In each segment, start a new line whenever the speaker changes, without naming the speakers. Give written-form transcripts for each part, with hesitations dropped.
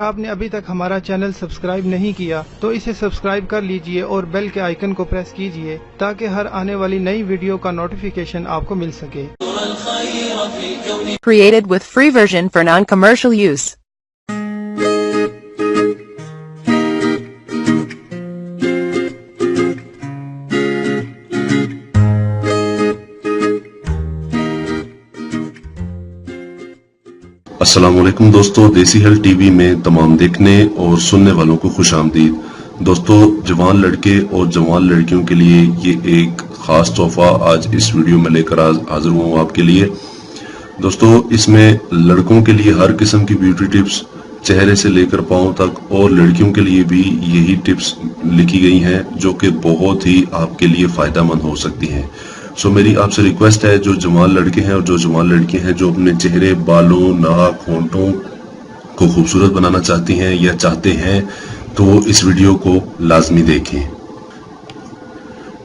आपने अभी तक हमारा चैनल सब्सक्राइब नहीं किया तो इसे सब्सक्राइब कर लीजिए और बेल के आइकन को प्रेस कीजिए ताकि हर आने वाली नई वीडियो का नोटिफिकेशन आपको मिल सके।
Created with free version for non-commercial use.
अस्सलाम वालेकुम दोस्तों, देसी हेल्थ टीवी में तमाम देखने और सुनने वालों को खुश आमदीद। दोस्तों, जवान लड़के और जवान लड़कियों के लिए ये एक खास तोहफा आज इस वीडियो में लेकर हाजिर हुआ हूँ आपके लिए। दोस्तों, इसमें लड़कों के लिए हर किस्म की ब्यूटी टिप्स चेहरे से लेकर पांव तक और लड़कियों के लिए भी यही टिप्स लिखी गई हैं जो कि बहुत ही आपके लिए फायदेमंद हो सकती हैं। सो मेरी आपसे रिक्वेस्ट है, जो जवान लड़के हैं और जो जवान लड़कियां हैं जो अपने चेहरे, बालों, नाक, होंठों को खूबसूरत बनाना चाहती हैं या चाहते हैं तो इस वीडियो को लाजमी देखें।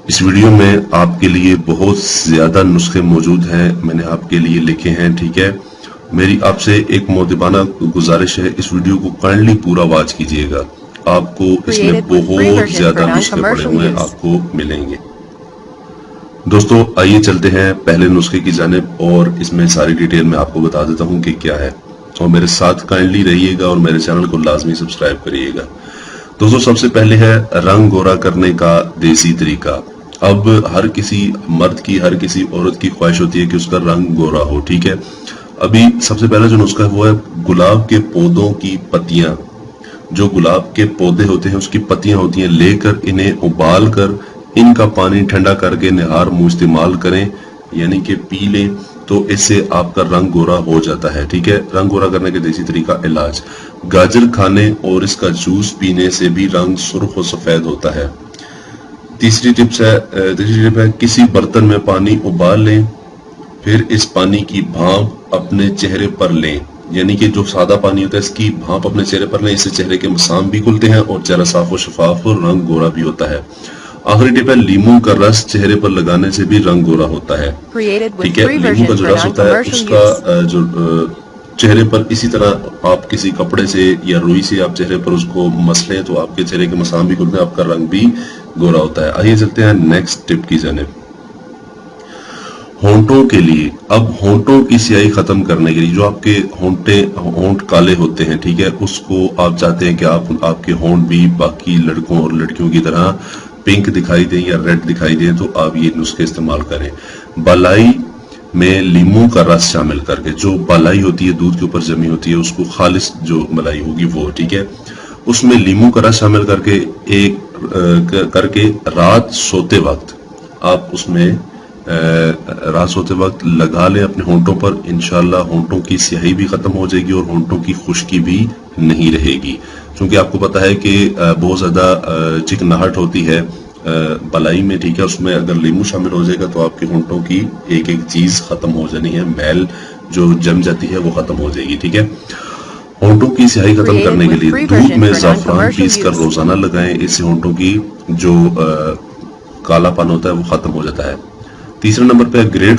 इस वीडियो में आपके लिए बहुत ज्यादा नुस्खे मौजूद हैं, मैंने आपके लिए लिखे हैं। ठीक है, मेरी आपसे एक मोदिबाना गुजारिश है, इस वीडियो को काइंडली पूरा वॉच कीजिएगा। आपको इसमें बहुत ज्यादा नुस्खे पड़े हुए आपको मिलेंगे। दोस्तों, आइए चलते हैं पहले नुस्खे की जानिब और इसमें सारी डिटेल मैं आपको बता देता हूं कि क्या है, और मेरे साथ काइंडली रहिएगा और मेरे चैनल को लाजमी सब्सक्राइब करिएगा। दोस्तों, सबसे पहले है रंग गोरा करने का देसी तरीका। अब हर किसी मर्द की, हर किसी औरत की ख्वाहिश होती है कि उसका रंग गोरा हो। ठीक है, अभी सबसे पहला जो नुस्खा है वो है गुलाब के पौधों की पत्तियां। जो गुलाब के पौधे होते हैं उसकी पत्तियां होती हैं, लेकर इन्हें उबाल कर इनका पानी ठंडा करके निहार मुंह इस्तेमाल करें, यानी कि पी लें, तो इससे आपका रंग गोरा हो जाता है। ठीक है, रंग गोरा करने के देसी तरीका इलाज। गाजर खाने और इसका जूस पीने से भी रंग सुर्ख और सफेद होता है। तीसरी टिप है किसी बर्तन में पानी उबाल लें, फिर इस पानी की भाप अपने चेहरे पर लें, यानी कि जो सादा पानी होता है इसकी भाप अपने चेहरे पर लें। इससे चेहरे के मसाम भी खुलते हैं और चेहरा साफ और शफाफ और रंग गोरा भी होता है। आखिरी टिप है लीमू का रस चेहरे पर लगाने से भी रंग गोरा होता है। ठीक है, लीमू का जो रस होता है उसका जो चेहरे पर इसी तरह आप किसी कपड़े से या रुई से आप चेहरे पर उसको मसलें तो आपके चेहरे के मसाम भी खुलते हैं, आपका रंग भी गोरा होता है। आइए चलते हैं नेक्स्ट टिप की जानिब। होंठों के लिए, अब होंठों की स्याही खत्म करने के लिए, जो आपके होंठ काले होते हैं, ठीक है, उसको आप चाहते हैं कि आपके होंठ भी बाकी लड़कों और लड़कियों की तरह पिंक दिखाई दें या रेड दिखाई दें, तो आप ये नुस्खे इस्तेमाल करें। बालाई में लीमू का रस शामिल करके, जो बालाई होती है दूध के ऊपर जमी होती है, उसको खालिस जो मलाई होगी वो, ठीक है, उसमें लीमू का रस शामिल करके रात सोते वक्त आप उसमें रात सोते वक्त लगा लें अपने होंठों पर। इंशाल्लाह होंठों की स्याही भी खत्म हो जाएगी और होंठों की खुश्की भी नहीं रहेगी, क्योंकि आपको पता है कि बहुत ज्यादा चिकनाहट होती है बलाई में। ठीक है, उसमें अगर लीमू शामिल हो जाएगा तो आपके होंठों की एक एक चीज खत्म हो जानी है, मैल जो जम जाती है वो खत्म हो जाएगी। ठीक है, होंठों की स्याही खत्म करने के लिए दूध में ज़ाफ़रान पीसकर रोजाना लगाएं, इससे होंठों की जो कालापन होता है वो खत्म हो जाता है। तीसरे नंबर पे ग्रेप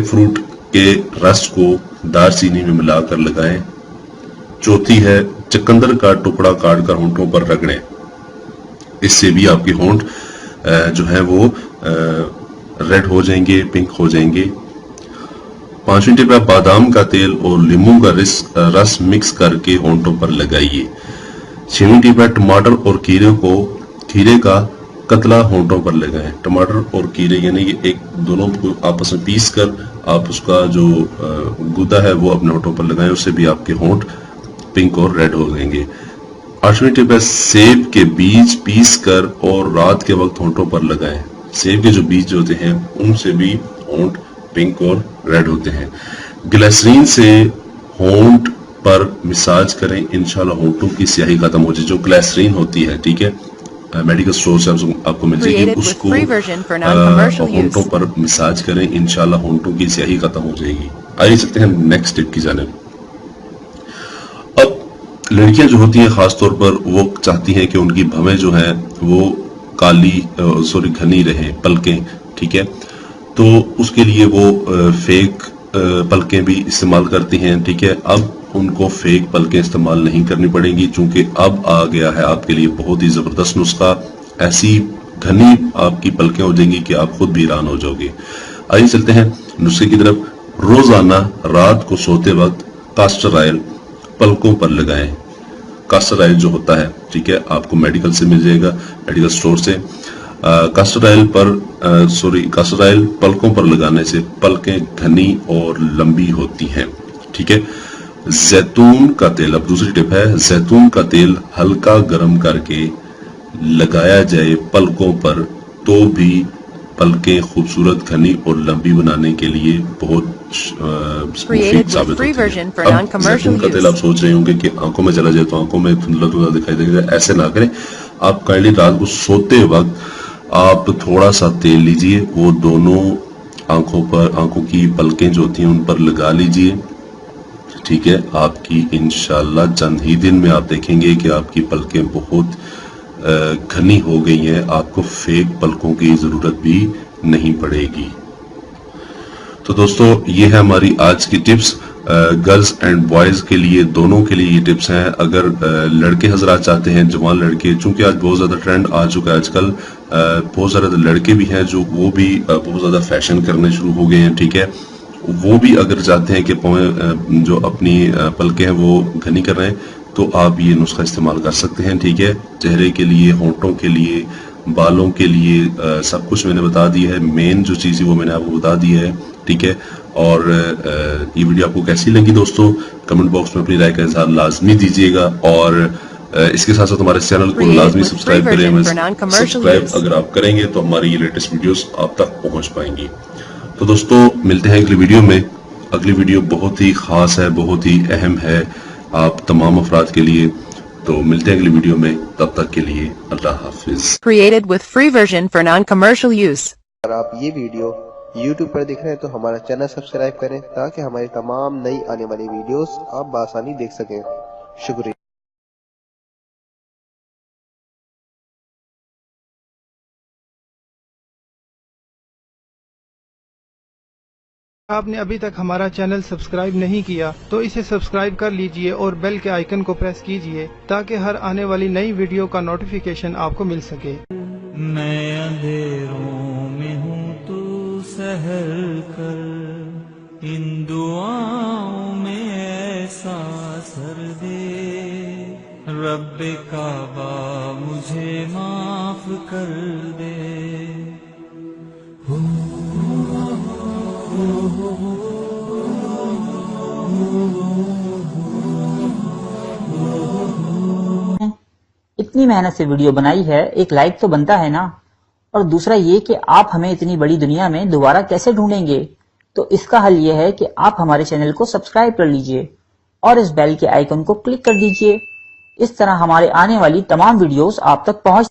फ्रूट के रस को दारचीनी में मिलाकर लगाएं। चौथी है चकंदर का टुकड़ा काटकर होंठों पर रगड़ें, इससे भी आपके होंठ जो है वो रेड हो जाएंगे, पिंक हो जाएंगे। पांचवी टिप है बादाम का तेल और नींबू का रस मिक्स करके होंठों पर लगाइए। छठवीं टिप है टमाटर और खीरे का कतला होंठों पर लगाएं। टमाटर और खीरे यानी कि दोनों को आपस में पीस कर आप उसका जो गुदा है वो अपने होंठों पर लगाएं, उससे भी आपके होंठ पिंक और रेड हो जाएंगे। आठवीं टिप है सेब के बीज पीस कर और रात के वक्त होंठों पर लगाएं। सेब के जो बीज होते हैं उनसे भी होंठ पिंक और रेड होते हैं। ग्लिसरीन से होंठ पर मसाज करें, इंशाल्लाह होंठों की स्याही खत्म हो जाए। जो ग्लिसरीन होती है, ठीक है, मेडिकल स्टोर से आपको मिल जाएगी, उसको होंठों पर मसाज करें, इंशाल्लाह होंठों की स्याही खत्म हो जाएगी। आइए चलते हैं नेक्स्ट टिप की जानिब। अब लड़कियां जो होती हैं खास तौर पर वो चाहती हैं कि उनकी भवें जो हैं वो घनी रहे, पलकें, ठीक है, तो उसके लिए वो फेक पलकें भी इस्तेमाल करती हैं। ठीक है, अब उनको फेक पलकें इस्तेमाल नहीं करनी पड़ेंगी, चूंकि अब आ गया है आपके लिए बहुत ही जबरदस्त नुस्खा। ऐसी घनी आपकी पलकें हो जाएंगी कि आप खुद भी हैरान हो जाओगे। आइए चलते हैं नुस्खे की तरफ। रोजाना रात को सोते वक्त कास्टर ऑयल पलकों पर लगाएं। कास्टर ऑयल जो होता है, ठीक है, आपको मेडिकल से मिल जाएगा, मेडिकल स्टोर से। कास्टर ऑयल पलकों पर लगाने से पलकें घनी और लंबी होती हैं, ठीक है। जैतून का तेल, अब दूसरी टिप है, जैतून का तेल हल्का गर्म करके लगाया जाए पलकों पर, तो भी पलकें खूबसूरत, घनी और लंबी बनाने के लिए बहुत मुफीद साबित होती है। अब जैतून का तेल आप सोच रहे होंगे कि आंखों में चला जाए तो आंखों में धुंधला धुंधला दिखाई देगा, ऐसे ना करें। आप काइंडली रात को सोते वक्त आप थोड़ा सा तेल लीजिए, वो दोनों आंखों की पलकें जो होती हैं उन पर लगा लीजिए, ठीक है। आपकी इंशाल्लाह चंद ही दिन में आप देखेंगे कि आपकी पलकें बहुत घनी हो गई हैं, आपको फेक पलकों की जरूरत भी नहीं पड़ेगी। तो दोस्तों ये है हमारी आज की टिप्स। गर्ल्स एंड बॉयज के लिए, दोनों के लिए ये टिप्स हैं। अगर लड़के हजरात चाहते हैं, जवान लड़के, चूंकि आज बहुत ज्यादा ट्रेंड आ चुका है, आजकल बहुत सारे लड़के भी हैं जो वो भी बहुत ज्यादा फैशन करने शुरू हो गए हैं, ठीक है। वो भी अगर चाहते हैं कि जो अपनी पलकें हैं वो घनी कर रहे हैं, तो आप ये नुस्खा इस्तेमाल कर सकते हैं, ठीक है। चेहरे के लिए, होंठों के लिए, बालों के लिए सब कुछ मैंने बता दिया है। मेन जो चीज़ है वो मैंने आपको बता दी है, ठीक है। और ये वीडियो आपको कैसी लगी दोस्तों, कमेंट बॉक्स में अपनी राय का इजहार लाजमी दीजिएगा। और इसके साथ साथ हमारे चैनल को लाजमी सब्सक्राइब करें। सब्सक्राइब अगर आप करेंगे तो हमारी ये लेटेस्ट वीडियोस आप तक पहुंच पाएंगी। तो दोस्तों मिलते हैं अगली वीडियो में। अगली वीडियो बहुत ही खास है, बहुत ही अहम है आप तमाम अफराद के लिए। तो मिलते हैं अगली वीडियो में, तब तक के लिए अल्लाह हाफिज।
Created with free version for non-commercial use.
अगर आप ये वीडियो YouTube पर देख रहे हैं तो हमारा चैनल सब्सक्राइब करें ताकि हमारी तमाम नई आने वाली वीडियोस आप बआसानी देख सकें। शुक्रिया।
आपने अभी तक हमारा चैनल सब्सक्राइब नहीं किया तो इसे सब्सक्राइब कर लीजिए और बेल के आइकन को प्रेस कीजिए ताकि हर आने वाली नई वीडियो का नोटिफिकेशन आपको मिल सके।
मैं अंधेरों में हूँ तू सहल कर, इन दुआओं में ऐसा असर दे, रब्बे काबा मुझे माफ कर दे।
इतनी मेहनत से वीडियो बनाई है, एक लाइक तो बनता है ना। और दूसरा ये कि आप हमें इतनी बड़ी दुनिया में दोबारा कैसे ढूंढेंगे, तो इसका हल ये है कि आप हमारे चैनल को सब्सक्राइब कर लीजिए और इस बेल के आइकन को क्लिक कर दीजिए। इस तरह हमारे आने वाली तमाम वीडियोस आप तक पहुंच